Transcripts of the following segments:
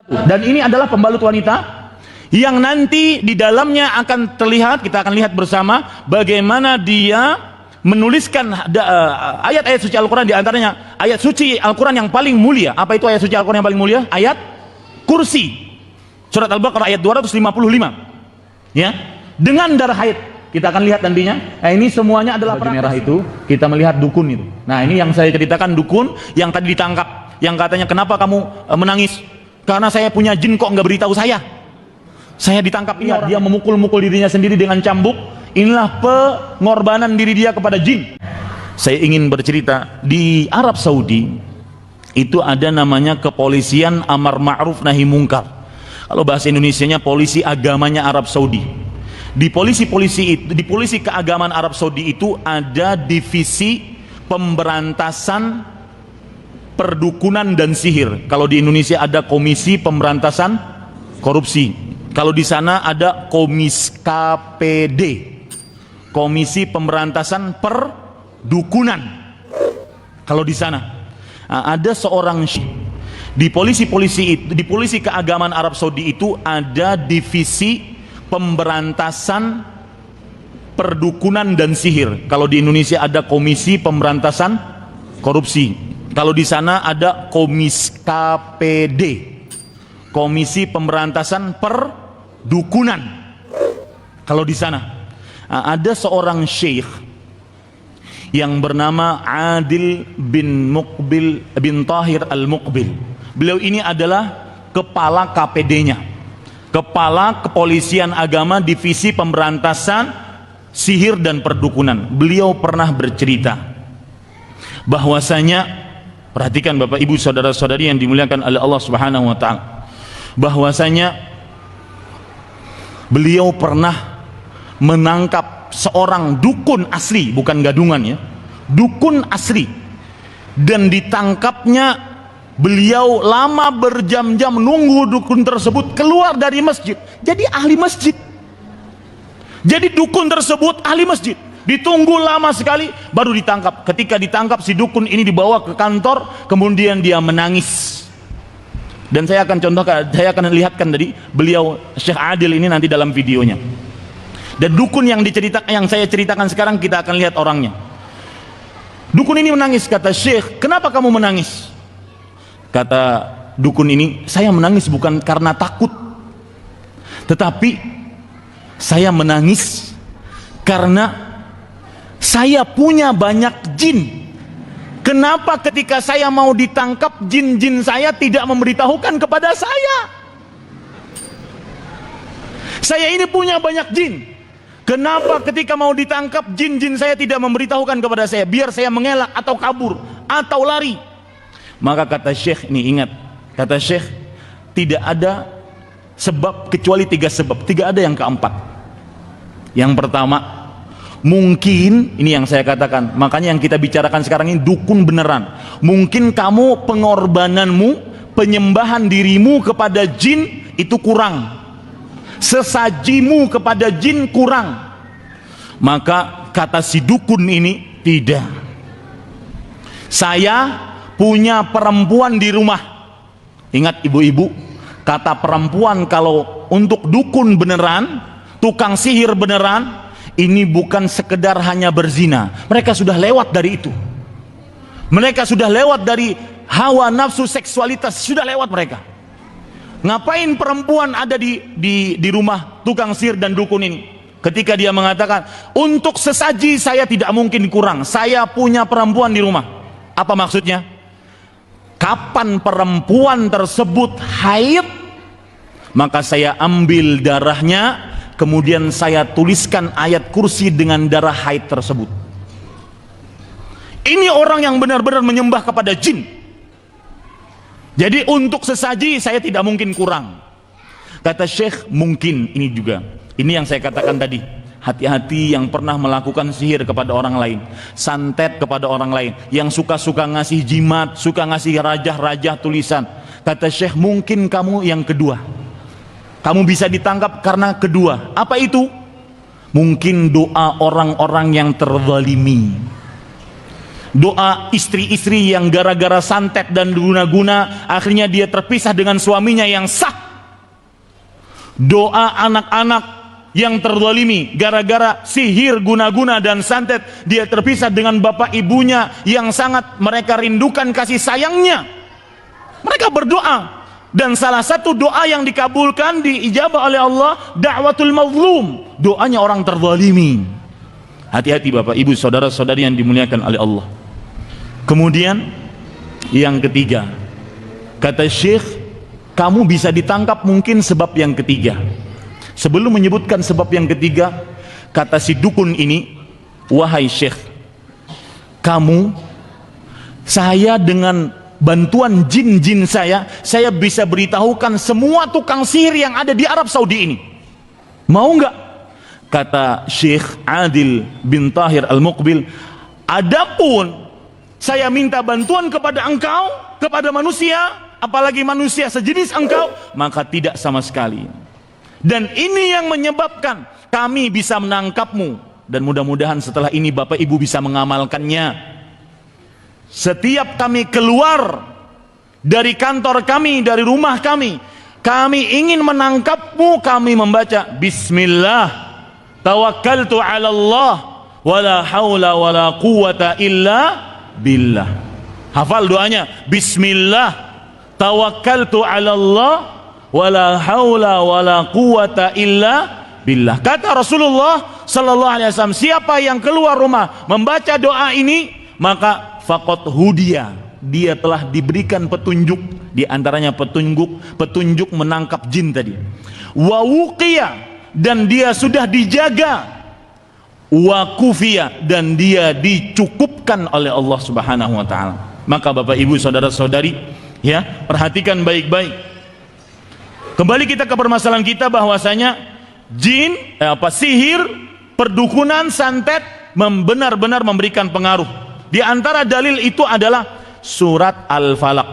Dan ini adalah pembalut wanita yang nanti di dalamnya akan terlihat, kita akan lihat bersama bagaimana dia menuliskan ayat-ayat suci Al-Quran, diantaranya ayat suci Al-Quran yang paling mulia. Apa itu ayat suci Al-Quran yang paling mulia? Ayat kursi, surat Al-Baqarah ayat 255 ya, dengan darah haid. Kita akan lihat nantinya. Nah, ini semuanya adalah baju merah itu. Kita melihat dukun itu. Nah, ini yang saya ceritakan, dukun yang tadi ditangkap, yang katanya kenapa kamu menangis? Karena saya punya jin, kok nggak beritahu saya ditangkap. Ini dia memukul-mukul dirinya sendiri dengan cambuk. Inilah pengorbanan diri dia kepada jin. Saya ingin bercerita, di Arab Saudi itu ada namanya kepolisian amar ma'ruf nahi mungkar. Kalau bahasa Indonesianya polisi agamanya Arab Saudi. Di polisi keagamaan Arab Saudi itu ada divisi pemberantasan perdukunan dan sihir. Kalau di Indonesia ada komisi pemberantasan korupsi. Kalau di sana ada KPD, komisi pemberantasan perdukunan. Kalau di sana ada seorang di polisi keagamaan Arab Saudi itu ada divisi pemberantasan perdukunan dan sihir. Kalau di Indonesia ada komisi pemberantasan korupsi. Kalau di sana ada KPD, komisi pemberantasan perdukunan. Kalau di sana ada seorang syekh yang bernama Adil bin Muqbil bin Tahir al-Muqbil. Beliau ini adalah kepala KPD-nya, kepala kepolisian agama divisi pemberantasan sihir dan perdukunan. Beliau pernah bercerita bahwasanya, perhatikan Bapak Ibu saudara-saudari yang dimuliakan oleh Allah Subhanahu wa taala, bahwasanya beliau pernah menangkap seorang dukun asli, bukan gadungan ya, dukun asli, dan ditangkapnya beliau lama berjam-jam nunggu dukun tersebut keluar dari masjid. Jadi ahli masjid, jadi dukun tersebut ahli masjid, ditunggu lama sekali baru ditangkap. Ketika ditangkap, si dukun ini dibawa ke kantor, kemudian dia menangis. Dan saya akan contohkan, saya akan lihatkan tadi beliau Syekh Adil ini nanti dalam videonya. Dan dukun yang saya ceritakan sekarang, kita akan lihat orangnya. Dukun ini menangis. Kata Syekh, kenapa kamu menangis? Kata dukun ini, saya menangis bukan karena takut, tetapi saya menangis karena saya punya banyak jin. Kenapa ketika saya mau ditangkap, jin-jin saya tidak memberitahukan kepada saya? Saya ini punya banyak jin. Kenapa ketika mau ditangkap, jin-jin saya tidak memberitahukan kepada saya, biar saya mengelak atau kabur atau lari? Maka kata Syekh ini, ingat, kata Syekh, tidak ada sebab kecuali 3 sebab, tidak ada yang keempat. Yang pertama, mungkin, ini yang saya katakan, makanya yang kita bicarakan sekarang ini dukun beneran. Mungkin kamu pengorbananmu, penyembahan dirimu kepada jin itu kurang, sesajimu kepada jin kurang. Maka kata si dukun ini, tidak, saya punya perempuan di rumah. Ingat ibu-ibu, kata perempuan kalau untuk dukun beneran, tukang sihir beneran, ini bukan sekedar hanya berzina. Mereka sudah lewat dari itu. Mereka sudah lewat dari hawa nafsu seksualitas, sudah lewat mereka. Ngapain perempuan ada di rumah tukang sihir dan dukun ini? Ketika dia mengatakan, untuk sesaji saya tidak mungkin kurang, saya punya perempuan di rumah. Apa maksudnya? Kapan perempuan tersebut haid, maka saya ambil darahnya, kemudian saya tuliskan ayat kursi dengan darah haid tersebut. Ini orang yang benar-benar menyembah kepada jin. Jadi untuk sesaji saya tidak mungkin kurang. Kata Syekh, mungkin ini juga, ini yang saya katakan tadi, hati-hati yang pernah melakukan sihir kepada orang lain, santet kepada orang lain, yang suka-suka ngasih jimat, suka ngasih rajah-rajah tulisan. Kata Syekh, mungkin kamu yang kedua, kamu bisa ditangkap karena kedua. Apa itu? Mungkin doa orang-orang yang terzalimi. Doa istri-istri yang gara-gara santet dan guna-guna akhirnya dia terpisah dengan suaminya yang sah. Doa anak-anak yang terzalimi gara-gara sihir, guna-guna dan santet, dia terpisah dengan bapak ibunya yang sangat mereka rindukan kasih sayangnya. Mereka berdoa, dan salah satu doa yang dikabulkan, diijabah oleh Allah, da'watul mazlum, doanya orang terzalimi. Hati-hati bapak ibu saudara-saudari yang dimuliakan oleh Allah. Kemudian yang ketiga, kata Syekh, kamu bisa ditangkap mungkin sebab yang ketiga. Sebelum menyebutkan sebab yang ketiga, kata si dukun ini, wahai Syekh, saya dengan bantuan jin-jin saya bisa beritahukan semua tukang sihir yang ada di Arab Saudi ini. Mau enggak? Kata Syekh Adil bin Tahir Al-Muqbil, adapun saya minta bantuan kepada engkau, kepada manusia, apalagi manusia sejenis engkau, maka tidak sama sekali. Dan ini yang menyebabkan kami bisa menangkapmu. Dan mudah-mudahan setelah ini bapak ibu bisa mengamalkannya. Setiap kami keluar dari kantor kami, dari rumah kami ingin menangkapmu, kami membaca Bismillah tawakkaltu ala Allah wala hawla wala quwata illa billah. Hafal doanya, Bismillah tawakkaltu ala Allah wala haula wala quwata illa billah. Kata Rasulullah sallallahu alaihi wasallam, siapa yang keluar rumah membaca doa ini, maka faqad hudiya, dia telah diberikan petunjuk, di antaranya petunjuk menangkap jin tadi. Wa wuqiya, dan dia sudah dijaga. Wa kufiya, dan dia dicukupkan oleh Allah Subhanahu wa taala. Maka bapak ibu saudara-saudari, ya, perhatikan baik-baik. Kembali kita ke permasalahan kita, bahwasanya jin, sihir, perdukunan, santet benar-benar memberikan pengaruh. Di antara dalil itu adalah surat Al-Falaq.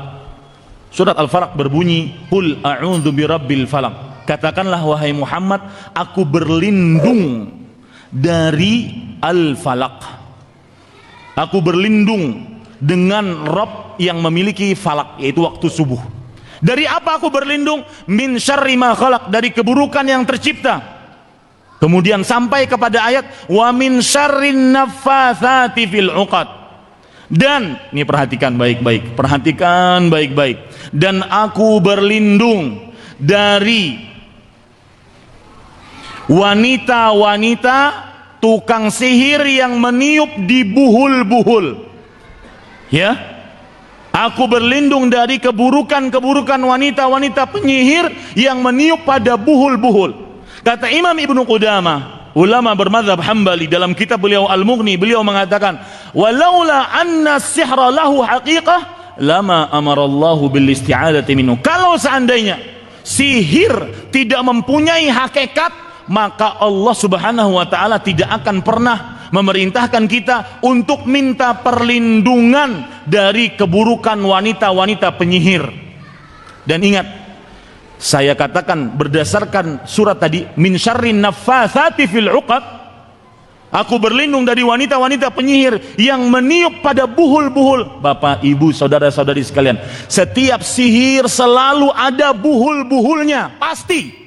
Surat Al-Falaq berbunyi, qul a'udzu birabbil falaq. Katakanlah wahai Muhammad, aku berlindung dari Al-Falaq. Aku berlindung dengan Rabb yang memiliki falak, yaitu waktu subuh. Dari apa aku berlindung? Min syarri ma khalaq, dari keburukan yang tercipta. Kemudian sampai kepada ayat wa min syarrin naffatsati fil 'uqad. Dan ini perhatikan baik-baik, dan aku berlindung dari wanita-wanita tukang sihir yang meniup di buhul-buhul. Ya, aku berlindung dari keburukan-keburukan wanita-wanita penyihir yang meniup pada buhul-buhul. Kata Imam Ibnu Qudamah, ulama bermadzhab Hambali, dalam kitab beliau Al-Mughni, beliau mengatakan, walaula anna sihra lahu haqiqah lama amarallahu bil isti'adati minhu. Kalau seandainya sihir tidak mempunyai hakikat, maka Allah Subhanahu wa taala tidak akan pernah memerintahkan kita untuk minta perlindungan dari keburukan wanita-wanita penyihir. Dan ingat, saya katakan berdasarkan surat tadi, min syarrin naffatsati fil 'uqad, aku berlindung dari wanita-wanita penyihir yang meniup pada buhul-buhul. Bapak, ibu, saudara-saudari sekalian, setiap sihir selalu ada buhul-buhulnya, pasti.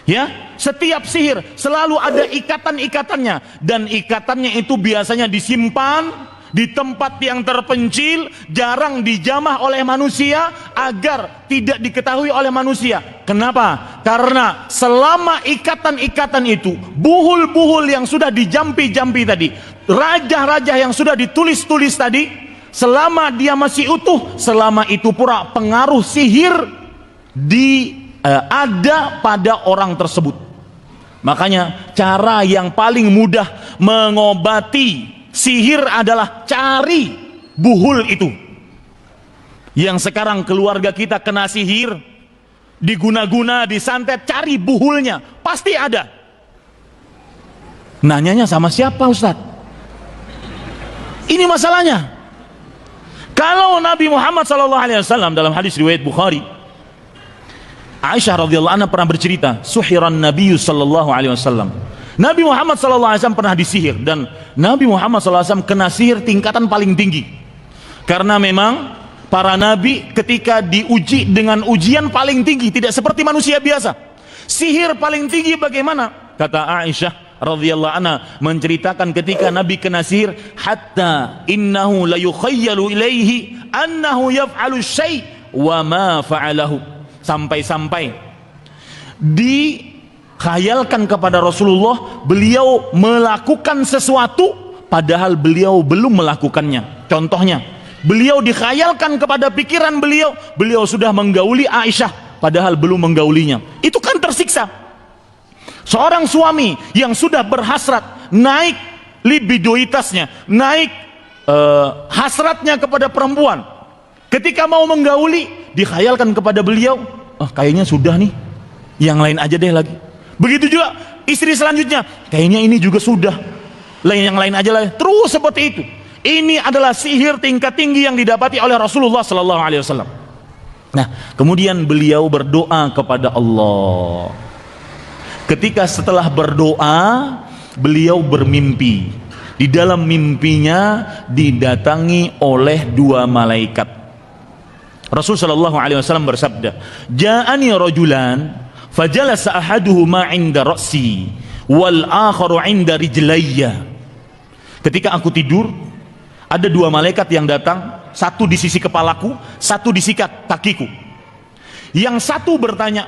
Ya, setiap sihir selalu ada ikatan-ikatannya, dan ikatannya itu biasanya disimpan di tempat yang terpencil, jarang dijamah oleh manusia agar tidak diketahui oleh manusia. Kenapa? Karena selama ikatan-ikatan itu, buhul-buhul yang sudah dijampi-jampi tadi, raja-raja yang sudah ditulis-tulis tadi, selama dia masih utuh, selama itu pula pengaruh sihir ada pada orang tersebut. Makanya cara yang paling mudah mengobati sihir adalah cari buhul itu. Yang sekarang keluarga kita kena sihir, diguna-guna, disantet, cari buhulnya, pasti ada. Nanyanya sama siapa, Ustadz? Ini masalahnya. Kalau Nabi Muhammad SAW dalam hadis riwayat Bukhari, Aisyah radhiyallahu anha pernah bercerita, suhiran Nabi sallallahu alaihi wasallam, Nabi Muhammad SAW pernah disihir, dan Nabi Muhammad SAW kena sihir tingkatan paling tinggi. Karena memang para nabi ketika diuji dengan ujian paling tinggi, tidak seperti manusia biasa. Sihir paling tinggi bagaimana? Kata Aisyah radhiyallahu anha menceritakan ketika Nabi kena sihir, hatta innahu la yukhayyalu ilaihi annahu yaf'alu syai' wa ma fa'alahu. Sampai-sampai dikhayalkan kepada Rasulullah beliau melakukan sesuatu padahal beliau belum melakukannya. Contohnya, beliau dikhayalkan kepada pikiran beliau sudah menggauli Aisyah padahal belum menggaulinya. Itu kan tersiksa. Seorang suami yang sudah berhasrat, naik libidoitasnya, naik hasratnya kepada perempuan, ketika mau menggauli dikhayalkan kepada beliau, kayaknya sudah nih, yang lain aja deh lagi. Begitu juga istri selanjutnya, kayaknya ini juga sudah, yang lain aja lah. Terus seperti itu. Ini adalah sihir tingkat tinggi yang didapati oleh Rasulullah sallallahu alaihi wasallam. Nah, kemudian beliau berdoa kepada Allah. Ketika setelah berdoa, beliau bermimpi. Di dalam mimpinya didatangi oleh dua malaikat. Rasul sallallahu alaihi wasallam bersabda, "Ja'ani rajulan fajalasa ahaduhuma 'inda ra'si wal akharu 'inda rijlayya." Ketika aku tidur, ada dua malaikat yang datang, satu di sisi kepalaku, satu di sisi kakiku. Yang satu bertanya,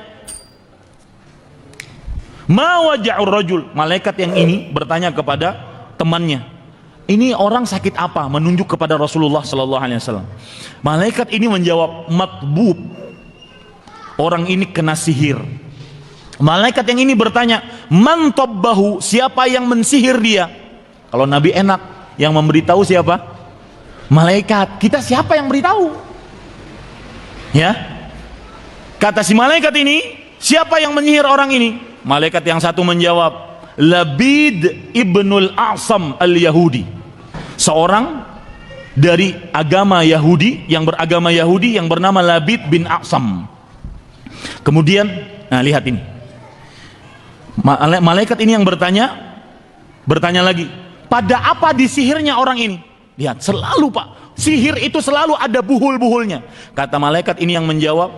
"Ma waja'ur rajul?" Malaikat yang ini bertanya kepada temannya, "Ini orang sakit apa?" Menunjuk kepada Rasulullah sallallahu alaihi wasallam. Malaikat ini menjawab, "Matbub." Orang ini kena sihir. Malaikat yang ini bertanya, "Man tabbahu?" Siapa yang mensihir dia? Kalau Nabi enak, yang memberitahu siapa? Malaikat. Kita siapa yang beritahu? Ya. Kata si malaikat ini, siapa yang menyihir orang ini? Malaikat yang satu menjawab, Labid ibnul A'sam al-Yahudi. Seorang dari agama Yahudi, yang beragama Yahudi, yang bernama Labid bin A'sam. Kemudian, nah lihat ini. Malaikat ini yang bertanya lagi, pada apa disihirnya orang ini? Lihat, selalu Pak, sihir itu selalu ada buhul-buhulnya. Kata malaikat ini yang menjawab,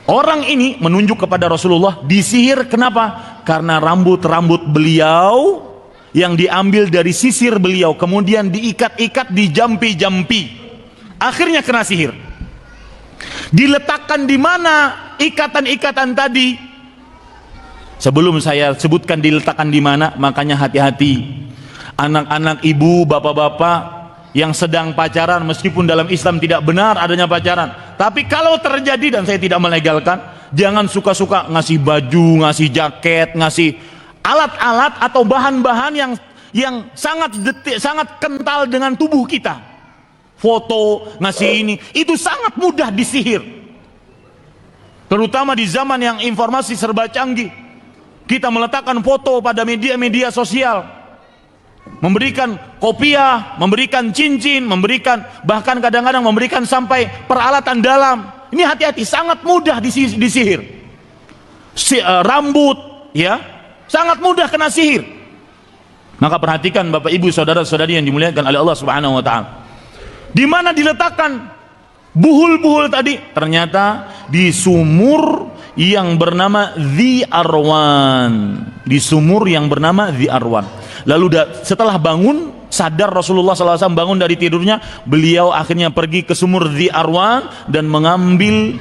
orang ini menunjuk kepada Rasulullah, disihir kenapa? Karena rambut-rambut beliau yang diambil dari sisir beliau, kemudian diikat-ikat, dijampi-jampi, akhirnya kena sihir. Diletakkan di mana ikatan-ikatan tadi? Sebelum saya sebutkan diletakkan di mana, makanya hati-hati. Anak-anak, ibu, bapak-bapak yang sedang pacaran, meskipun dalam Islam tidak benar adanya pacaran, tapi kalau terjadi, dan saya tidak melegalkan, jangan suka-suka ngasih baju, ngasih jaket, ngasih alat-alat atau bahan-bahan yang sangat detik, sangat kental dengan tubuh kita. Foto, ngasih ini, itu sangat mudah disihir. Terutama di zaman yang informasi serba canggih. Kita meletakkan foto pada media-media sosial, memberikan kopiah, memberikan cincin, memberikan, bahkan kadang-kadang memberikan sampai peralatan dalam. Ini hati-hati, sangat mudah disihir. Rambut, ya, sangat mudah kena sihir. Maka perhatikan Bapak Ibu, saudara-saudari yang dimuliakan oleh Allah Subhanahu wa taala. Di mana diletakkan buhul-buhul tadi? Ternyata di sumur yang bernama Dhi Arwan. Di sumur yang bernama Dhi Arwan. Lalu setelah bangun, sadar Rasulullah SAW bangun dari tidurnya, beliau akhirnya pergi ke sumur Dhi Arwan dan mengambil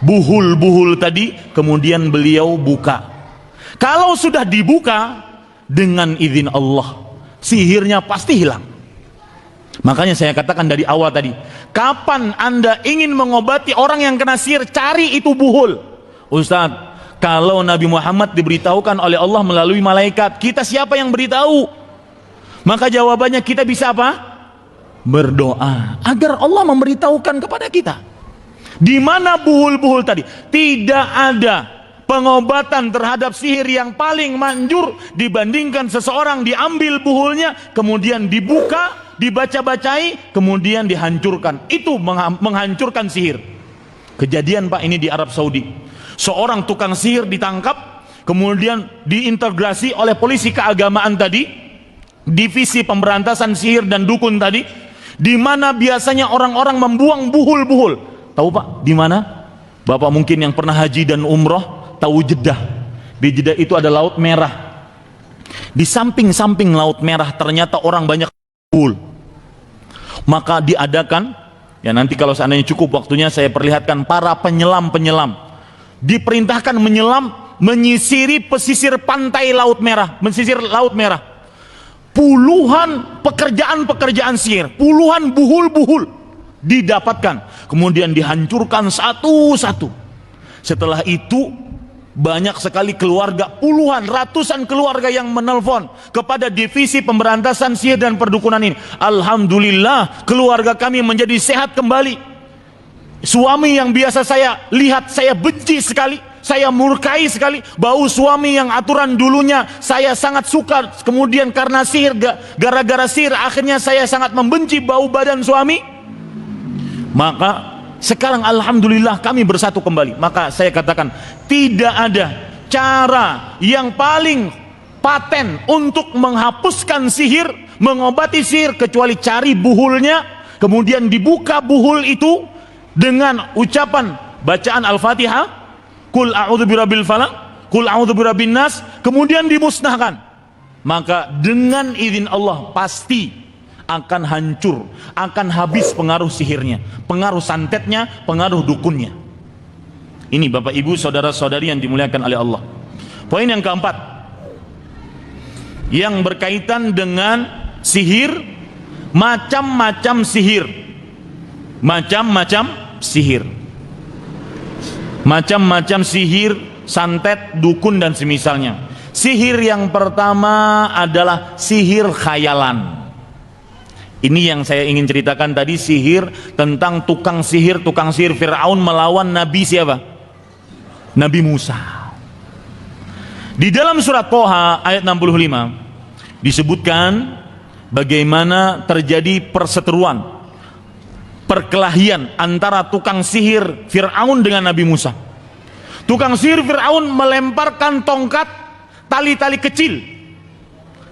buhul-buhul tadi, kemudian beliau buka. Kalau sudah dibuka, dengan izin Allah, sihirnya pasti hilang. Makanya saya katakan dari awal tadi, kapan Anda ingin mengobati orang yang kena sihir, cari itu buhul. Ustadz, kalau Nabi Muhammad diberitahukan oleh Allah melalui malaikat, kita siapa yang beritahu? Maka jawabannya kita bisa apa? Berdoa agar Allah memberitahukan kepada kita. Di mana buhul-buhul tadi? Tidak ada pengobatan terhadap sihir yang paling manjur dibandingkan seseorang diambil buhulnya, kemudian dibuka, dibaca-bacai, kemudian dihancurkan. Itu menghancurkan sihir. Kejadian Pak ini di Arab Saudi. Seorang tukang sihir ditangkap kemudian diintegrasi oleh polisi keagamaan tadi, divisi pemberantasan sihir dan dukun tadi, di mana biasanya orang-orang membuang buhul-buhul. Tahu Pak, di mana? Bapak mungkin yang pernah haji dan umroh tahu Jeddah. Di Jeddah itu ada Laut Merah. Di samping-samping Laut Merah ternyata orang banyak buhul. Maka diadakan, ya nanti kalau seandainya cukup waktunya saya perlihatkan, para penyelam-penyelam diperintahkan menyelam, menyisiri pesisir pantai Laut Merah, mesisir Laut Merah. Puluhan pekerjaan-pekerjaan sihir, puluhan buhul-buhul didapatkan, kemudian dihancurkan satu-satu. Setelah itu banyak sekali keluarga, puluhan, ratusan keluarga yang menelpon kepada divisi pemberantasan sihir dan perdukunan ini. Alhamdulillah, keluarga kami menjadi sehat kembali. Suami yang biasa saya lihat, saya benci sekali, saya murkai sekali. Bau suami yang aturan dulunya saya sangat suka, kemudian karena sihir, gara-gara sihir akhirnya saya sangat membenci bau badan suami. Maka sekarang alhamdulillah kami bersatu kembali. Maka saya katakan, tidak ada cara yang paling paten untuk menghapuskan sihir, mengobati sihir, kecuali cari buhulnya, kemudian dibuka buhul itu dengan ucapan bacaan Al-Fatihah, Qul a'udzu birabbil falaq, Qul a'udzu birabbin nas, kemudian dimusnahkan. Maka dengan izin Allah pasti akan hancur, akan habis pengaruh sihirnya, pengaruh santetnya, pengaruh dukunnya. Ini Bapak Ibu saudara-saudari yang dimuliakan oleh Allah. Poin yang keempat, yang berkaitan dengan sihir, macam-macam sihir, macam-macam sihir, macam-macam sihir, santet, dukun dan semisalnya. Sihir yang pertama adalah sihir khayalan. Ini yang saya ingin ceritakan tadi, sihir tentang tukang sihir Fir'aun melawan Nabi siapa? Nabi Musa. Di dalam surat Toha ayat 65 disebutkan bagaimana terjadi perseteruan, perkelahian antara tukang sihir Fir'aun dengan Nabi Musa. Tukang sihir Fir'aun melemparkan tongkat tali-tali kecil,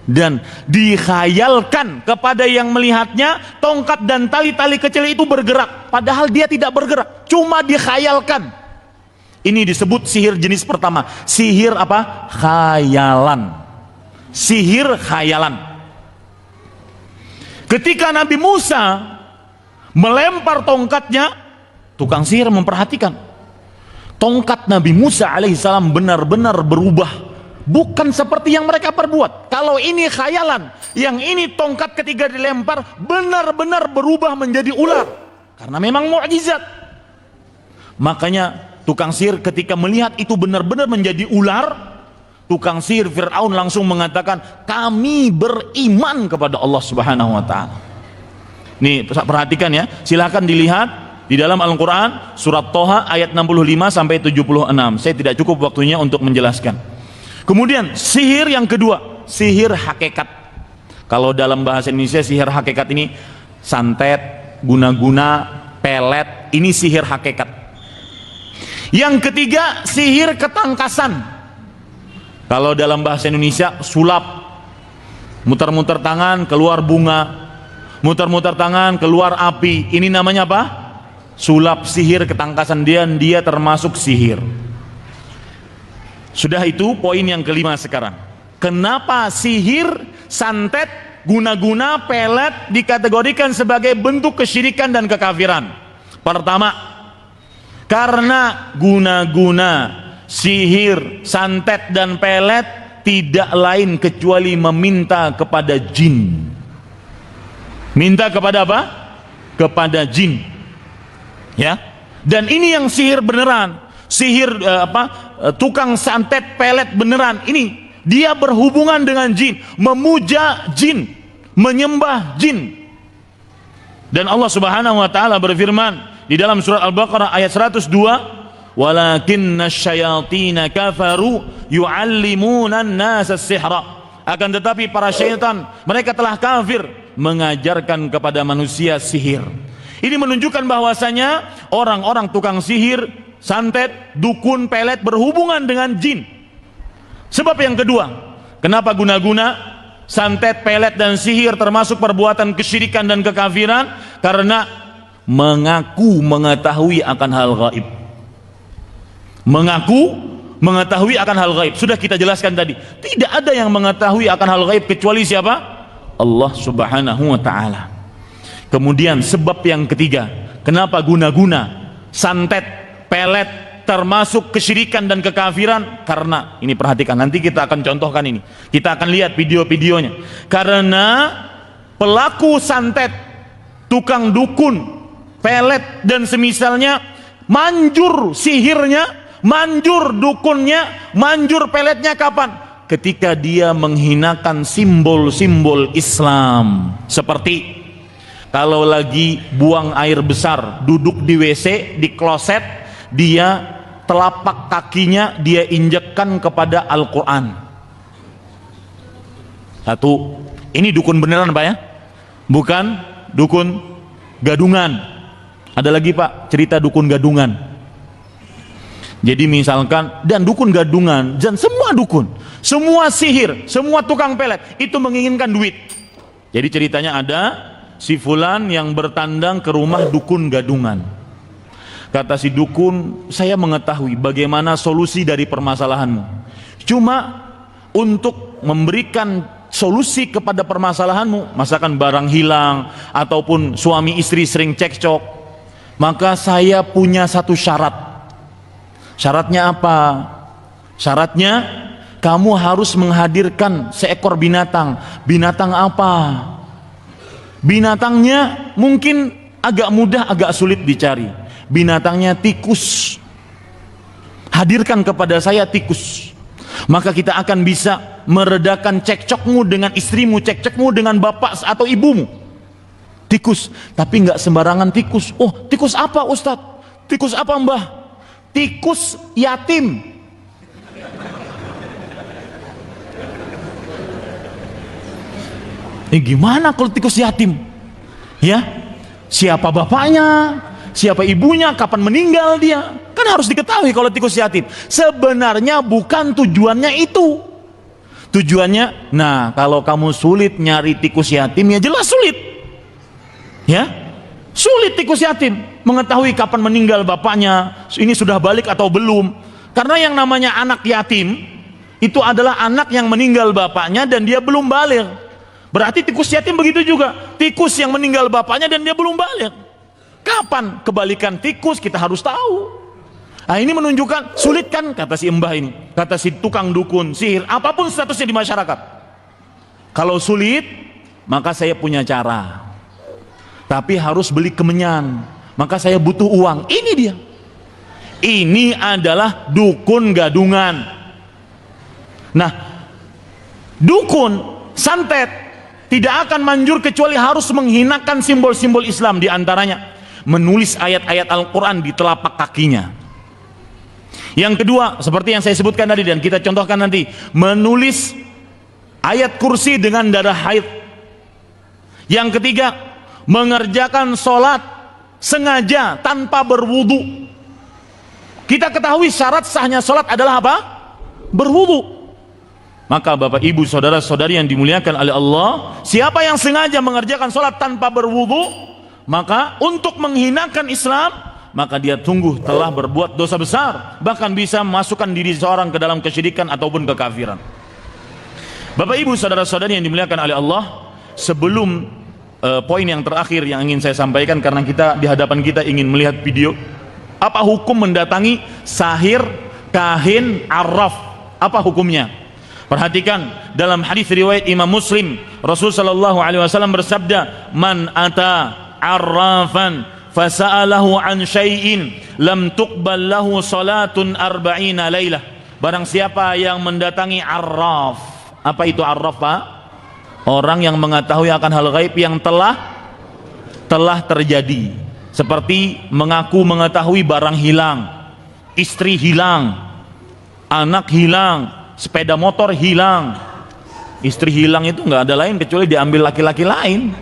dan dikhayalkan kepada yang melihatnya tongkat dan tali-tali kecil itu bergerak, padahal dia tidak bergerak, cuma dikhayalkan. Ini disebut sihir jenis pertama. Sihir apa? Khayalan. Sihir khayalan. Ketika Nabi Musa melempar tongkatnya, tukang sihir memperhatikan tongkat Nabi Musa alaihissalam benar-benar berubah, bukan seperti yang mereka perbuat. Kalau ini khayalan, yang ini tongkat ketika dilempar benar-benar berubah menjadi ular, karena memang mukjizat. Makanya tukang sihir ketika melihat itu benar-benar menjadi ular, tukang sihir Fir'aun langsung mengatakan, kami beriman kepada Allah Subhanahu wa ta'ala. Nih perhatikan ya, silahkan dilihat di dalam Al-Quran surat Toha ayat 65 sampai 76. Saya tidak cukup waktunya untuk menjelaskan. Kemudian sihir yang kedua, sihir hakikat. Kalau dalam bahasa Indonesia sihir hakikat ini santet, guna-guna, pelet, ini sihir hakikat. Yang ketiga, sihir ketangkasan. Kalau dalam bahasa Indonesia sulap, muter-muter tangan keluar bunga, muter-muter tangan keluar api. Ini namanya apa? Sulap, sihir ketangkasan. Dia termasuk sihir. Sudah, itu poin yang kelima sekarang. Kenapa sihir, santet, guna-guna, pelet dikategorikan sebagai bentuk kesyirikan dan kekafiran? Pertama, karena guna-guna, sihir, santet dan pelet tidak lain kecuali meminta kepada jin. Minta kepada apa? Kepada jin. Ya. Dan ini yang sihir beneran. Sihir tukang santet pelet beneran ini, dia berhubungan dengan jin, memuja jin, menyembah jin. Dan Allah Subhanahu wa taala berfirman di dalam surat Al-Baqarah ayat 102, walakinna syayatina kafaru yu'allimuna an-nasa as-sihra, akan tetapi para syaitan mereka telah kafir mengajarkan kepada manusia sihir. Ini menunjukkan bahwasanya orang-orang tukang sihir, santet, dukun, pelet berhubungan dengan jin. Sebab yang kedua, kenapa guna-guna, santet, pelet dan sihir termasuk perbuatan kesyirikan dan kekafiran? Karena mengaku mengetahui akan hal gaib. Mengaku mengetahui akan hal gaib. Sudah kita jelaskan tadi, tidak ada yang mengetahui akan hal gaib kecuali siapa? Allah Subhanahu wa ta'ala. Kemudian sebab yang ketiga, kenapa guna-guna, santet, pelet termasuk kesyirikan dan kekafiran? Karena, ini perhatikan, nanti kita akan contohkan ini, kita akan lihat video-videonya. Karena pelaku santet, tukang dukun, pelet dan semisalnya, manjur sihirnya, manjur dukunnya, manjur peletnya kapan? Ketika dia menghinakan simbol-simbol Islam. Seperti kalau lagi buang air besar, duduk di WC, di kloset, dia telapak kakinya dia injekkan kepada Al-Quran. Satu, ini dukun beneran Pak ya, bukan dukun gadungan. Ada lagi Pak, cerita dukun gadungan. Jadi misalkan, dan dukun gadungan, dan semua dukun, semua sihir, semua tukang pelet itu menginginkan duit. Jadi ceritanya ada si fulan yang bertandang ke rumah dukun gadungan. Kata si dukun, saya mengetahui bagaimana solusi dari permasalahanmu. Cuma untuk memberikan solusi kepada permasalahanmu, misalkan barang hilang ataupun suami istri sering cekcok, maka saya punya satu syarat. Syaratnya apa? Syaratnya kamu harus menghadirkan seekor binatang. Binatang apa? Binatangnya mungkin agak mudah, agak sulit dicari. Binatangnya tikus. Hadirkan kepada saya tikus, maka kita akan bisa meredakan cekcokmu dengan istrimu, cekcokmu dengan bapak atau ibumu. Tikus, tapi nggak sembarangan tikus. Oh, tikus apa Ustadz? Tikus apa Mbah? Tikus yatim. Gimana kalau tikus yatim? Ya, siapa bapaknya? Siapa ibunya, kapan meninggal dia, kan harus diketahui kalau tikus yatim. Sebenarnya bukan tujuannya itu. Tujuannya, nah kalau kamu sulit nyari tikus yatim, ya jelas sulit. Ya, sulit tikus yatim mengetahui kapan meninggal bapaknya, ini sudah balik atau belum. Karena yang namanya anak yatim itu adalah anak yang meninggal bapaknya dan dia belum balik. Berarti tikus yatim begitu juga, tikus yang meninggal bapaknya dan dia belum balik. Kapan kebalikan tikus kita harus tahu. Nah ini menunjukkan sulit kan, kata si mbah ini, kata si tukang dukun, sihir, apapun statusnya di masyarakat. Kalau sulit, maka saya punya cara. Tapi harus beli kemenyan, maka saya butuh uang. Ini dia. Ini adalah dukun gadungan. Nah, dukun, santet tidak akan manjur kecuali harus menghinakan simbol-simbol Islam, diantaranya menulis ayat-ayat Al-Quran di telapak kakinya. Yang kedua, seperti yang saya sebutkan tadi dan kita contohkan nanti, menulis ayat kursi dengan darah haid. Yang ketiga, mengerjakan sholat sengaja tanpa berwudu. Kita ketahui syarat sahnya sholat adalah apa? Berwudu. Maka Bapak Ibu saudara-saudari yang dimuliakan oleh Allah, siapa yang sengaja mengerjakan sholat tanpa berwudu, maka untuk menghinakan Islam, maka dia tunggu telah berbuat dosa besar, bahkan bisa memasukkan diri seorang ke dalam kesyirikan ataupun kekafiran. Bapak Ibu saudara-saudari yang dimuliakan oleh Allah, sebelum poin yang terakhir yang ingin saya sampaikan, karena kita di hadapan kita ingin melihat video, apa hukum mendatangi sahir, kahin, arraf? Apa hukumnya? Perhatikan dalam hadis riwayat Imam Muslim, Rasul sallallahu alaihi wasallam bersabda, "Man ata arrafan fasa'alahu an syai'in lam tuqbal lahu salatun arba'ina lailah." Barang siapa yang mendatangi arraf. Apa itu arraf Pak? Orang yang mengetahui akan hal gaib yang telah terjadi, seperti mengaku mengetahui barang hilang, istri hilang, anak hilang, sepeda motor hilang. Istri hilang itu nggak ada lain kecuali diambil laki-laki lain.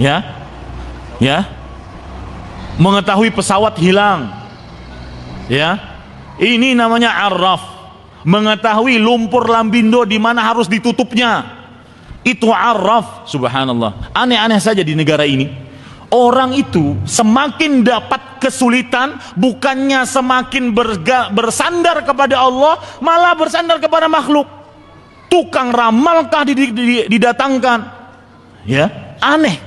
Ya, mengetahui pesawat hilang. Ya, ini namanya arraf. mengetahui lumpur lambindo di mana harus ditutupnya. Itu arraf. Subhanallah. Aneh-aneh saja di negara ini. Orang itu semakin dapat kesulitan, bukannya semakin bersandar kepada Allah, malah bersandar kepada makhluk. Tukang ramalkah didatangkan? Ya, aneh.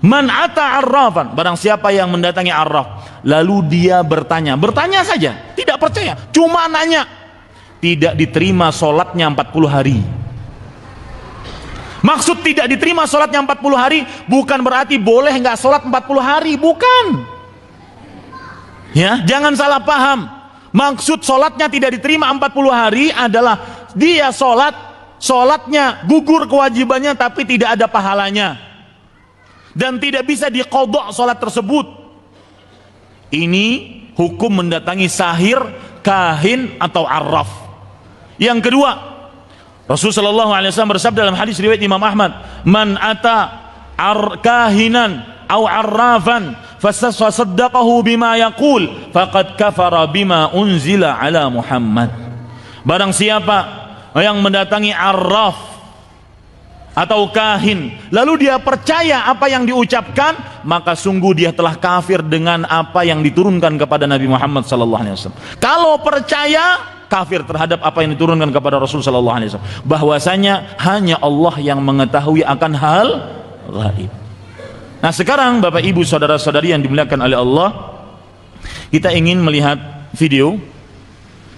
Man ata arrafan, barang siapa yang mendatangi arraf, lalu dia bertanya saja, tidak percaya, cuma nanya, tidak diterima sholatnya 40 hari. Maksud tidak diterima sholatnya 40 hari bukan berarti boleh nggak sholat 40 hari, bukan. Ya, jangan salah paham. Maksud sholatnya tidak diterima 40 hari adalah dia sholatnya gugur kewajibannya tapi tidak ada pahalanya dan tidak bisa diqadha sholat tersebut. Ini hukum mendatangi sahir, kahin atau arraf. Yang kedua, Rasulullah SAW bersabda dalam hadis riwayat Imam Ahmad, man ata kahinan aw arrafan fasaddaqahu bima yaqul faqad kafara bima unzila ala Muhammad. Barang siapa yang mendatangi arraf atau kahin lalu dia percaya apa yang diucapkan, maka sungguh dia telah kafir dengan apa yang diturunkan kepada Nabi Muhammad SAW. Kalau percaya, kafir terhadap apa yang diturunkan kepada Rasul sallallahu alaihi wasallam. Bahwasanya hanya Allah yang mengetahui akan hal gaib. Nah, sekarang Bapak Ibu saudara-saudari yang dimuliakan oleh Allah, kita ingin melihat video.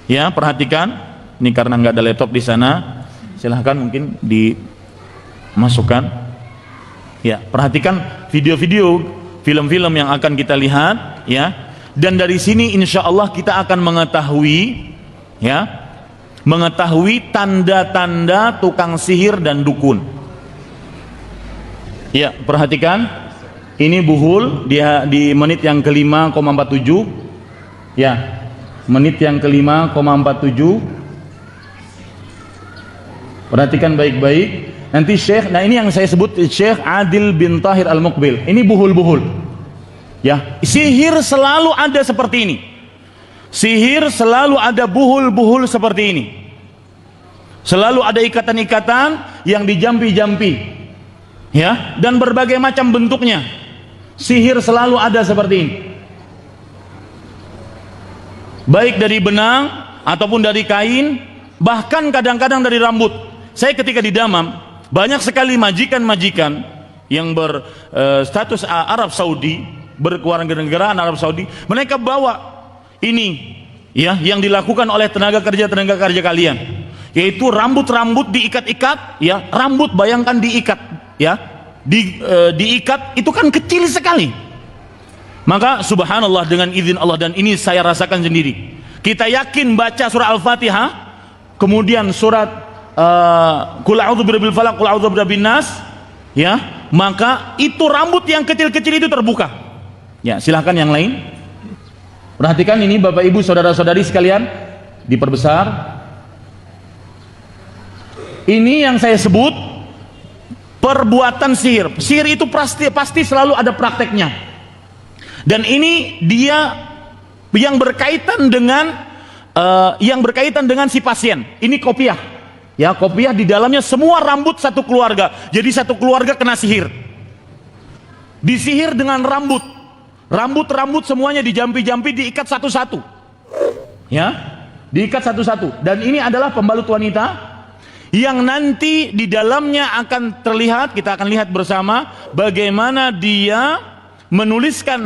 Ya, perhatikan. Ini karena nggak ada laptop di sana, silahkan mungkin dimasukkan. Ya, perhatikan video-video film-film yang akan kita lihat, ya. Dan dari sini insya Allah kita akan mengetahui tanda-tanda tukang sihir dan dukun. Ya, perhatikan. Ini buhul dia di menit yang ke-5,47. Ya, menit yang ke-5,47. Perhatikan baik-baik. Nanti Syekh, nah ini yang saya sebut Syekh Adil bin Tahir Al-Muqbil. Ini buhul-buhul. Ya, sihir selalu ada seperti ini. Sihir selalu ada buhul-buhul seperti ini. Selalu ada ikatan-ikatan yang dijampi-jampi. Ya, dan berbagai macam bentuknya. Sihir selalu ada seperti ini. Baik dari benang ataupun dari kain, bahkan kadang-kadang dari rambut. Saya ketika di Damam, banyak sekali majikan-majikan yang berstatus Arab Saudi, berkewarganegaraan Arab Saudi, mereka bawa ini ya yang dilakukan oleh tenaga kerja kalian, yaitu rambut diikat-ikat, ya, rambut bayangkan diikat, ya, diikat itu kan kecil sekali. Maka subhanallah, dengan izin Allah, dan ini saya rasakan sendiri, kita yakin baca surah Al-Fatihah, kemudian surat Qul a'udzu birabbil falaq, Qul a'udzu birabbin nas, ya, maka itu rambut yang kecil-kecil itu terbuka. Ya, silahkan yang lain. Perhatikan ini Bapak Ibu saudara-saudari sekalian, diperbesar. Ini yang saya sebut perbuatan sihir. Sihir itu pasti selalu ada prakteknya. Dan ini dia yang berkaitan dengan si pasien. Ini kopiah. Ya, kopiah di dalamnya semua rambut satu keluarga. Jadi satu keluarga kena sihir. Disihir dengan rambut. Rambut semuanya dijampi-jampi, diikat satu-satu. Ya, diikat satu-satu. Dan ini adalah pembalut wanita yang nanti di dalamnya akan terlihat, kita akan lihat bersama bagaimana dia menuliskan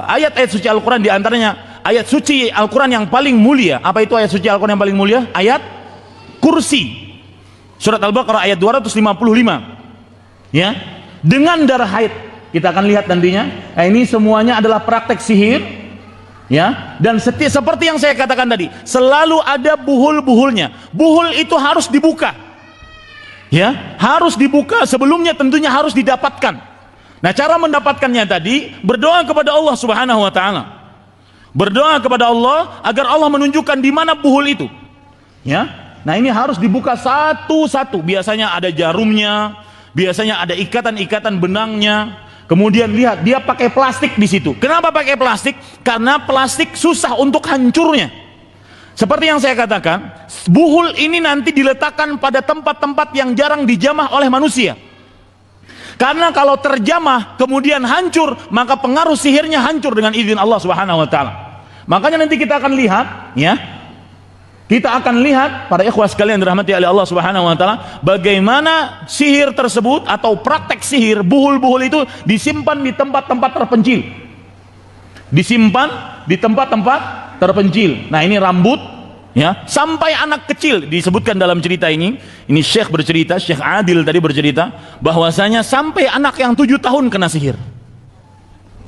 ayat-ayat suci Al-Quran, di antaranya ayat suci Al-Quran yang paling mulia. Apa itu ayat suci Al-Quran yang paling mulia? Ayat Kursi, surat Al-Baqarah ayat 255. Ya, dengan darah haid. Kita akan lihat nantinya. Nah, ini semuanya adalah praktek sihir, ya. Dan seperti yang saya katakan tadi, selalu ada buhul-buhulnya. Buhul itu harus dibuka, ya, harus dibuka. Sebelumnya tentunya harus didapatkan. Nah, cara mendapatkannya tadi berdoa kepada Allah Subhanahu wa taala. Berdoa kepada Allah agar Allah menunjukkan di mana buhul itu. Ya. Nah, ini harus dibuka satu-satu. Biasanya ada jarumnya, biasanya ada ikatan-ikatan benangnya. Kemudian lihat, dia pakai plastik di situ. Kenapa pakai plastik? Karena plastik susah untuk hancurnya. Seperti yang saya katakan, buhul ini nanti diletakkan pada tempat-tempat yang jarang dijamah oleh manusia. Karena kalau terjamah kemudian hancur, maka pengaruh sihirnya hancur dengan izin Allah Subhanahu wa taala. Makanya nanti kita akan lihat, ya. Kita akan lihat para ikhwah sekalian dirahmati oleh Allah Subhanahu wa taala, bagaimana sihir tersebut atau praktek sihir buhul-buhul itu disimpan di tempat-tempat terpencil. Disimpan di tempat-tempat terpencil. Nah, ini rambut, ya, sampai anak kecil disebutkan dalam cerita ini. Ini Syekh bercerita, Syekh Adil tadi bercerita bahwasanya sampai anak yang 7 tahun kena sihir.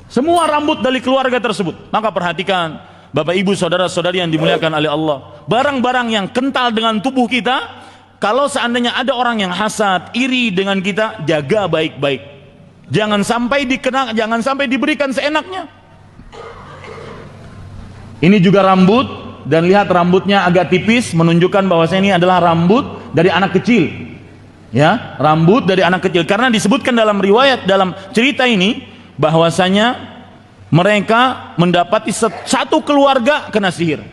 Semua rambut dari keluarga tersebut. Maka perhatikan Bapak Ibu saudara-saudari yang dimuliakan oleh Allah, barang-barang yang kental dengan tubuh kita, kalau seandainya ada orang yang hasad, iri dengan kita, jaga baik-baik. Jangan sampai dikenal, jangan sampai diberikan seenaknya. Ini juga rambut, dan lihat rambutnya agak tipis, menunjukkan bahwasanya ini adalah rambut dari anak kecil. Ya, rambut dari anak kecil. Karena disebutkan dalam riwayat, dalam cerita ini, bahwasanya mereka mendapati satu keluarga kena sihir.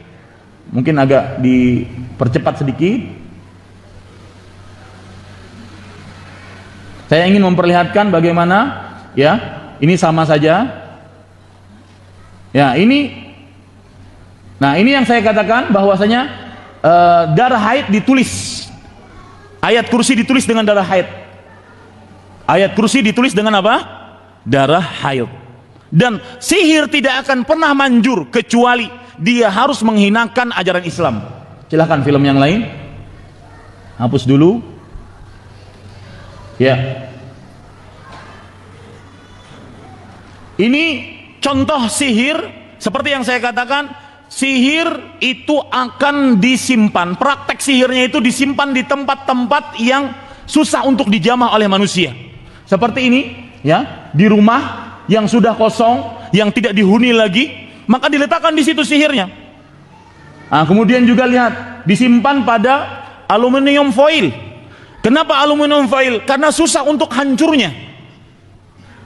Mungkin agak dipercepat sedikit. Saya ingin memperlihatkan bagaimana, ya, ini sama saja. Ya, ini. Nah, ini yang saya katakan bahwasanya darah haid ditulis. Ayat kursi ditulis dengan darah haid. Ayat kursi ditulis dengan apa? Darah haid. Dan sihir tidak akan pernah manjur kecuali dia harus menghinakan ajaran Islam. Silahkan film yang lain. Hapus dulu. Ya. Ini contoh sihir seperti yang saya katakan. Sihir itu akan disimpan, praktek sihirnya itu disimpan di tempat-tempat yang susah untuk dijamah oleh manusia. Seperti ini, ya, di rumah yang sudah kosong, yang tidak dihuni lagi, maka diletakkan di situ sihirnya. Nah, kemudian juga lihat, disimpan pada aluminium foil. Kenapa aluminium foil? Karena susah untuk hancurnya.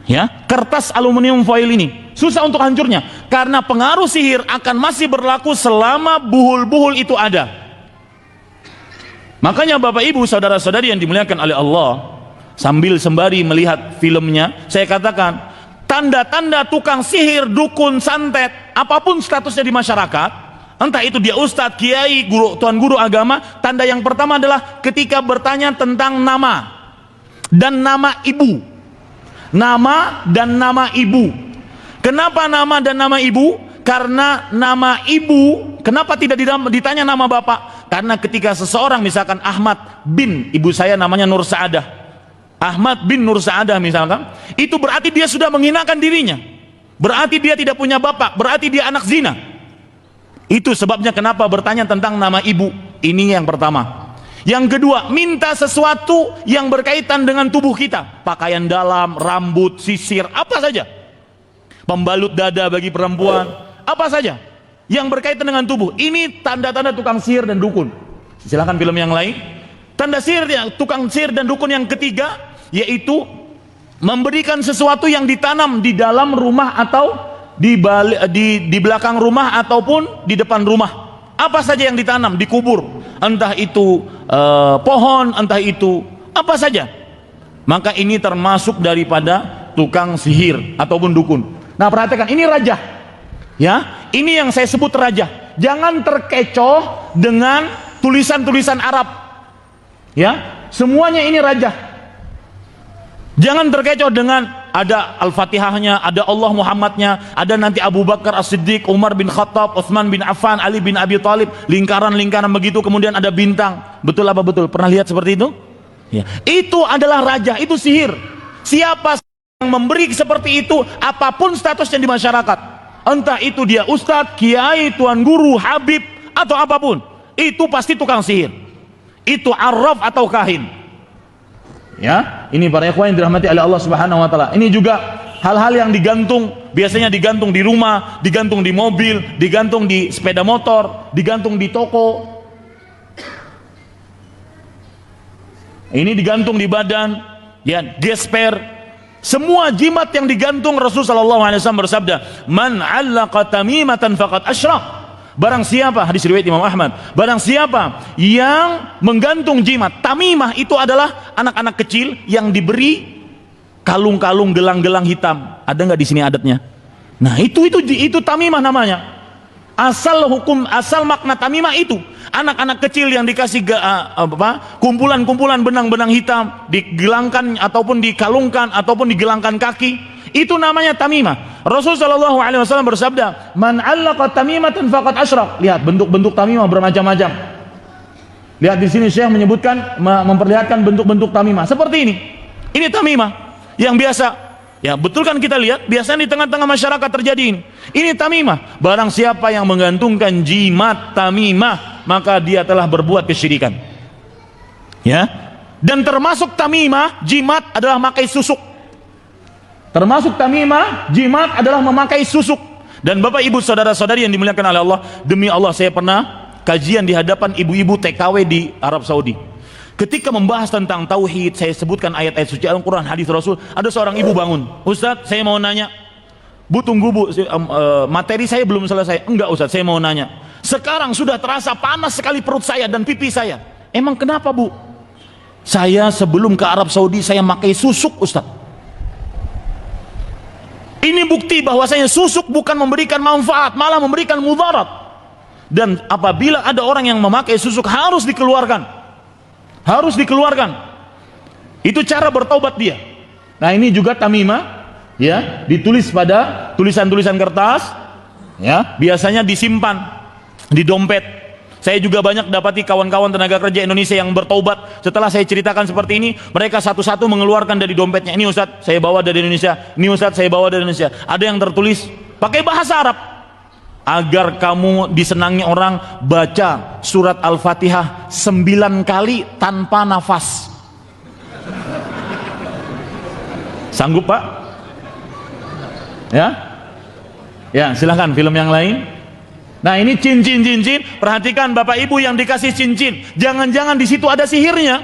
Ya, kertas aluminium foil ini susah untuk hancurnya, karena pengaruh sihir akan masih berlaku selama buhul-buhul itu ada. Makanya Bapak Ibu saudara-saudari yang dimuliakan oleh Allah, sambil sembari melihat filmnya, saya katakan tanda-tanda tukang sihir, dukun, santet, apapun statusnya di masyarakat, entah itu dia ustadz, kiai, guru, tuan guru agama, tanda yang pertama adalah ketika bertanya tentang nama dan nama ibu. Nama dan nama ibu. Kenapa nama dan nama ibu? Karena nama ibu, kenapa tidak ditanya nama bapak? Karena ketika seseorang misalkan Ahmad bin, ibu saya namanya Nur Saadah, Ahmad bin Nur Saadah misalkan, itu berarti dia sudah menghinakan dirinya, berarti dia tidak punya bapak, berarti dia anak zina. Itu sebabnya kenapa bertanya tentang nama ibu. Ini yang pertama. Yang kedua, minta sesuatu yang berkaitan dengan tubuh kita, pakaian dalam, rambut, sisir, apa saja, pembalut dada bagi perempuan, apa saja yang berkaitan dengan tubuh. Ini tanda-tanda tukang sihir dan dukun. Silahkan film yang lain. Tanda sihir, tukang sihir dan dukun yang ketiga, yaitu memberikan sesuatu yang ditanam di dalam rumah atau di belakang rumah ataupun di depan rumah. Apa saja yang ditanam, dikubur, entah itu pohon, entah itu apa saja, maka ini termasuk daripada tukang sihir ataupun dukun. Nah, perhatikan, ini rajah, ya, ini yang saya sebut rajah. Jangan terkecoh dengan tulisan-tulisan Arab, ya, semuanya ini rajah. Jangan terkecoh dengan ada Al-Fatihahnya, ada Allah Muhammadnya, ada nanti Abu Bakar As-Siddiq, Umar bin Khattab, Utsman bin Affan, Ali bin Abi Thalib, lingkaran-lingkaran begitu, kemudian ada bintang. Betul apa betul? Pernah lihat seperti itu? Ya. Itu adalah rajah, itu sihir. Siapa yang memberi seperti itu, apapun statusnya di masyarakat, entah itu dia ustadz, kiai, tuan guru, habib, atau apapun, itu pasti tukang sihir. Itu arraf atau kahin. Ya, ini para ikhwan yang dirahmati oleh Allah Subhanahu wa taala. Ini juga hal-hal yang digantung, biasanya digantung di rumah, digantung di mobil, digantung di sepeda motor, digantung di toko. Ini digantung di badan, ya, gesper. Semua jimat yang digantung, Rasulullah sallallahu alaihi wasallam bersabda, "Man 'allaqa tamimatan faqad asyrak." barang siapa, hadis riwayat Imam Ahmad, barang siapa yang menggantung jimat. Tamimah itu adalah anak-anak kecil yang diberi kalung-kalung gelang-gelang hitam. Ada nggak di sini adatnya? Nah, itu tamimah namanya. Asal makna tamimah itu anak-anak kecil yang dikasih kumpulan-kumpulan benang-benang hitam, digelangkan ataupun dikalungkan ataupun digelangkan kaki, itu namanya tamimah. Rasulullah SAW bersabda, "Man 'allaqa tamimatan faqad asyrak." Lihat bentuk-bentuk tamimah bermacam-macam. Lihat di sini Syekh menyebutkan, memperlihatkan bentuk-bentuk tamimah seperti ini. Ini tamimah yang biasa. Ya, betul kan kita lihat, biasanya di tengah-tengah masyarakat terjadi ini. Ini tamimah. Barang siapa yang menggantungkan jimat tamimah, maka dia telah berbuat kesyirikan. Ya. Dan termasuk tamimah, jimat adalah memakai susuk. Termasuk tamimah, jimat adalah memakai susuk. Dan Bapak Ibu saudara-saudari yang dimuliakan oleh Allah, demi Allah saya pernah kajian di hadapan ibu-ibu TKW di Arab Saudi. Ketika membahas tentang tauhid, saya sebutkan ayat-ayat suci Al-Quran, hadis Rasul. Ada seorang ibu bangun, "Ustadz, saya mau nanya." "Bu, tunggu Bu, materi saya belum selesai." "Enggak Ustadz, saya mau nanya. Sekarang sudah terasa panas sekali perut saya dan pipi saya." "Emang kenapa Bu?" "Saya sebelum ke Arab Saudi saya pakai susuk Ustadz." Ini bukti bahwasanya susuk bukan memberikan manfaat, malah memberikan mudarat. Dan apabila ada orang yang memakai susuk, harus dikeluarkan. Harus dikeluarkan. Itu cara bertaubat dia. Nah, ini juga tamimah, ya, ditulis pada tulisan-tulisan kertas, ya, biasanya disimpan di dompet. Saya juga banyak dapati kawan-kawan tenaga kerja Indonesia yang bertaubat. Setelah saya ceritakan seperti ini, mereka satu-satu mengeluarkan dari dompetnya. "Ini Ustadz, saya bawa dari Indonesia. Ini Ustadz, saya bawa dari Indonesia." Ada yang tertulis pakai bahasa Arab. "Agar kamu disenangi orang, baca surat Al-Fatihah 9 kali tanpa nafas." Sanggup Pak? Ya? Ya, silahkan film yang lain. Nah, ini cincin. Perhatikan Bapak Ibu yang dikasih cincin, jangan-jangan di situ ada sihirnya.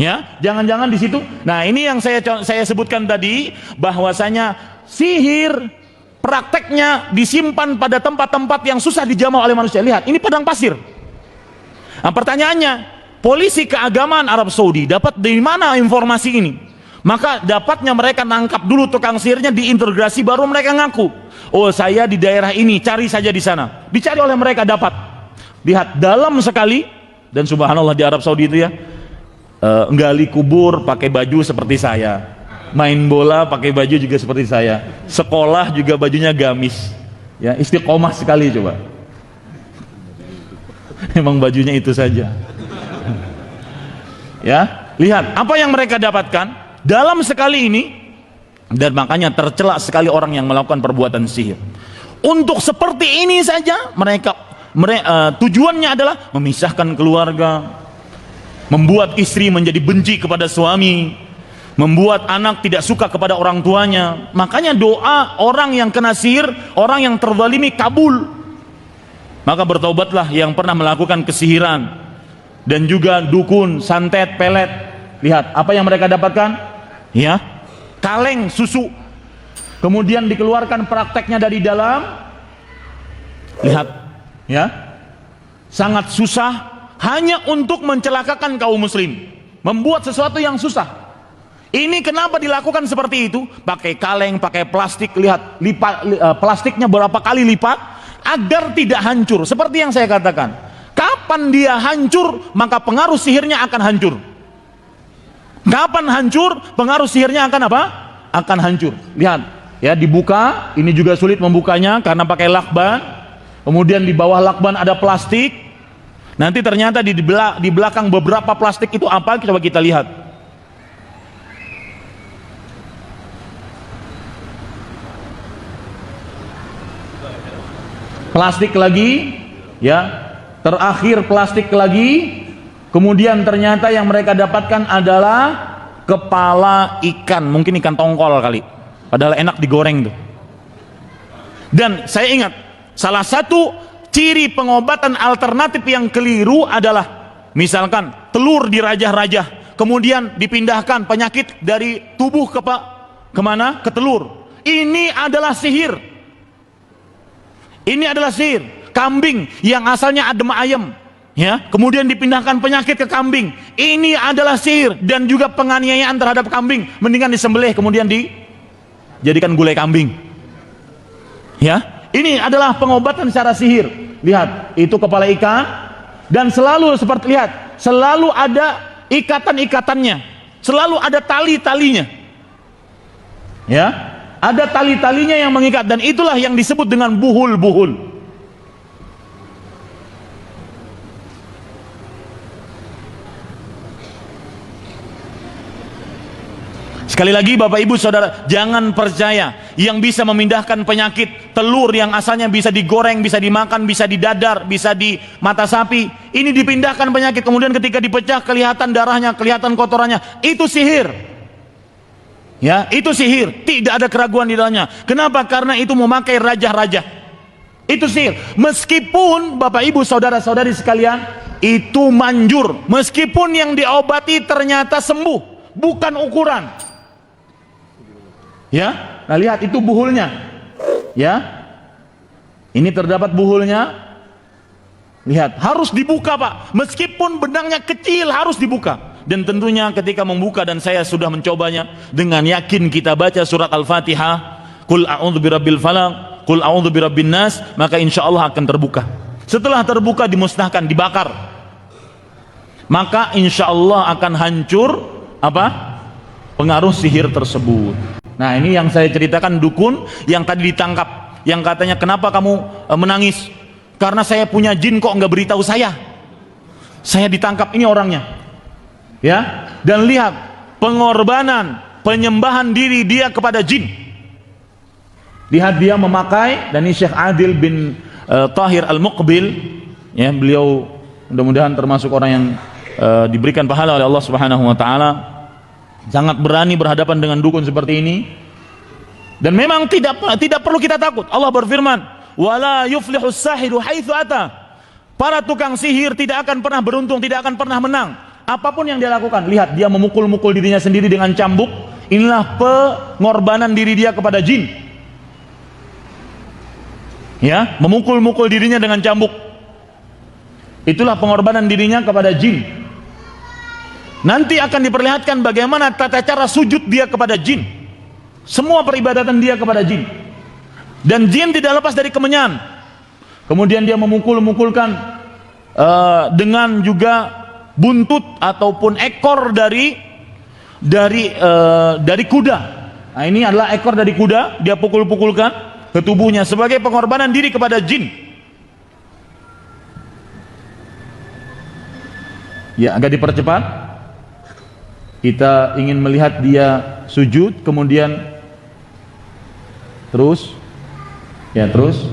Ya, jangan-jangan di situ. Nah, ini yang saya sebutkan tadi, bahwasanya sihir prakteknya disimpan pada tempat-tempat yang susah dijamah oleh manusia. Lihat, ini padang pasir. Nah, pertanyaannya, polisi keagamaan Arab Saudi dapat dari mana informasi ini? Maka dapatnya mereka nangkap dulu tukang sihirnya, diintegrasi, baru mereka ngaku, "Oh, saya di daerah ini, cari saja di sana." Dicari oleh mereka, dapat. Lihat, dalam sekali. Dan subhanallah di Arab Saudi itu ya, nggali kubur pakai baju seperti saya, main bola pakai baju juga seperti saya, sekolah juga bajunya gamis, ya, istiqomah sekali. Coba, emang bajunya itu saja. Ya, lihat apa yang mereka dapatkan dalam sekali ini. Dan makanya tercela sekali orang yang melakukan perbuatan sihir. Untuk seperti ini saja mereka tujuannya adalah memisahkan keluarga, membuat istri menjadi benci kepada suami, membuat anak tidak suka kepada orang tuanya. Makanya doa orang yang kena sihir, orang yang terzalimi, kabul. Maka bertaubatlah yang pernah melakukan kesihiran, dan juga dukun, santet, pelet. Lihat apa yang mereka dapatkan, ya, kaleng susu, kemudian dikeluarkan prakteknya dari dalam. Lihat, ya, sangat susah hanya untuk mencelakakan kaum muslim, membuat sesuatu yang susah. Ini kenapa dilakukan seperti itu? Pakai kaleng, pakai plastik. Lihat, plastiknya berapa kali lipat agar tidak hancur. Seperti yang saya katakan, kapan dia hancur, maka pengaruh sihirnya akan hancur. Kapan hancur, pengaruh sihirnya akan apa? Akan hancur. Lihat, ya, dibuka. Ini juga sulit membukanya karena pakai lakban. Kemudian di bawah lakban ada plastik. Nanti ternyata di belakang beberapa plastik itu apa? Coba kita lihat. Plastik lagi, ya, terakhir plastik lagi. Kemudian ternyata yang mereka dapatkan adalah kepala ikan, mungkin ikan tongkol kali, padahal enak digoreng tuh. Dan saya ingat, salah satu ciri pengobatan alternatif yang keliru adalah misalkan telur dirajah-rajah, kemudian dipindahkan penyakit dari tubuh kemana? Ke telur. Ini adalah sihir. Ini adalah sihir. kambing yang asalnya adem ayem, ya, kemudian dipindahkan penyakit ke kambing. Ini adalah sihir dan juga penganiayaan terhadap kambing. Mendingan disembelih kemudian dijadikan gulai kambing. Ya, ini adalah pengobatan secara sihir. Lihat, itu kepala ikan dan selalu seperti lihat, selalu ada ikatan-ikatannya, selalu ada tali-talinya. Ya, ada tali-talinya yang mengikat dan itulah yang disebut dengan buhul-buhul. Sekali lagi Bapak Ibu Saudara, jangan percaya yang bisa memindahkan penyakit telur yang asalnya bisa digoreng, bisa dimakan, bisa didadar, bisa di mata sapi, ini dipindahkan penyakit, kemudian ketika dipecah kelihatan darahnya, kelihatan kotorannya, itu sihir. Ya, itu sihir, tidak ada keraguan di dalamnya. Kenapa? Karena itu memakai raja-raja. Itu sihir. Meskipun Bapak Ibu Saudara-saudari sekalian, itu manjur, meskipun yang diobati ternyata sembuh, bukan ukuran. Ya, nah lihat itu buhulnya. Ya, ini terdapat buhulnya. Lihat, harus dibuka Pak. Meskipun benangnya kecil harus dibuka. Dan tentunya ketika membuka, dan saya sudah mencobanya, dengan yakin kita baca surat Al-Fatihah, Qul a'udzu birabbil falaq, Qul a'udzu birabbin nas, maka insya Allah akan terbuka. Setelah terbuka dimusnahkan, dibakar. Maka insya Allah akan hancur apa? Pengaruh sihir tersebut. Nah, ini yang saya ceritakan dukun yang tadi ditangkap, yang katanya kenapa kamu menangis? Karena saya punya jin kok nggak beritahu saya. Saya ditangkap, ini orangnya. Ya, dan lihat pengorbanan, penyembahan diri dia kepada jin. Lihat dia memakai, dan ini Syekh Adil bin Tahir Al-Muqbil, ya, beliau mudah-mudahan termasuk orang yang diberikan pahala oleh Allah Subhanahu wa taala. Sangat berani berhadapan dengan dukun seperti ini. Dan memang tidak perlu kita takut. Allah berfirman, "Wala yuflihus sahiru haitsu ata." Para tukang sihir tidak akan pernah beruntung, tidak akan pernah menang. Apapun yang dia lakukan, lihat dia memukul-mukul dirinya sendiri dengan cambuk. Inilah pengorbanan diri dia kepada jin. Ya, memukul-mukul dirinya dengan cambuk. Itulah pengorbanan dirinya kepada jin. Nanti akan diperlihatkan bagaimana tata cara sujud dia kepada jin. Semua peribadatan dia kepada jin. Dan jin tidak lepas dari kemenyan. Kemudian dia memukul-mukulkan dengan juga buntut ataupun ekor dari kuda. Nah, ini adalah ekor dari kuda, dia pukul-pukulkan ke tubuhnya sebagai pengorbanan diri kepada jin. Ya, agak dipercepat. Kita ingin melihat dia sujud, kemudian terus, ya terus,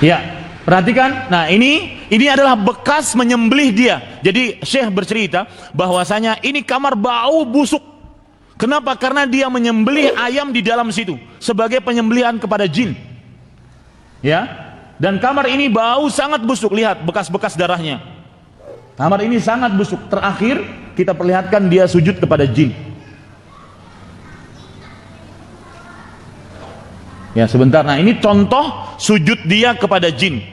ya perhatikan. Nah ini adalah bekas menyembelih dia. Jadi Syekh bercerita bahwasanya ini kamar bau busuk. Kenapa? Karena dia menyembelih ayam di dalam situ sebagai penyembelihan kepada jin. Ya. Dan kamar ini bau sangat busuk. Lihat bekas-bekas darahnya. Kamar ini sangat busuk. Terakhir kita perlihatkan dia sujud kepada jin. Ya sebentar. Nah ini contoh sujud dia kepada jin.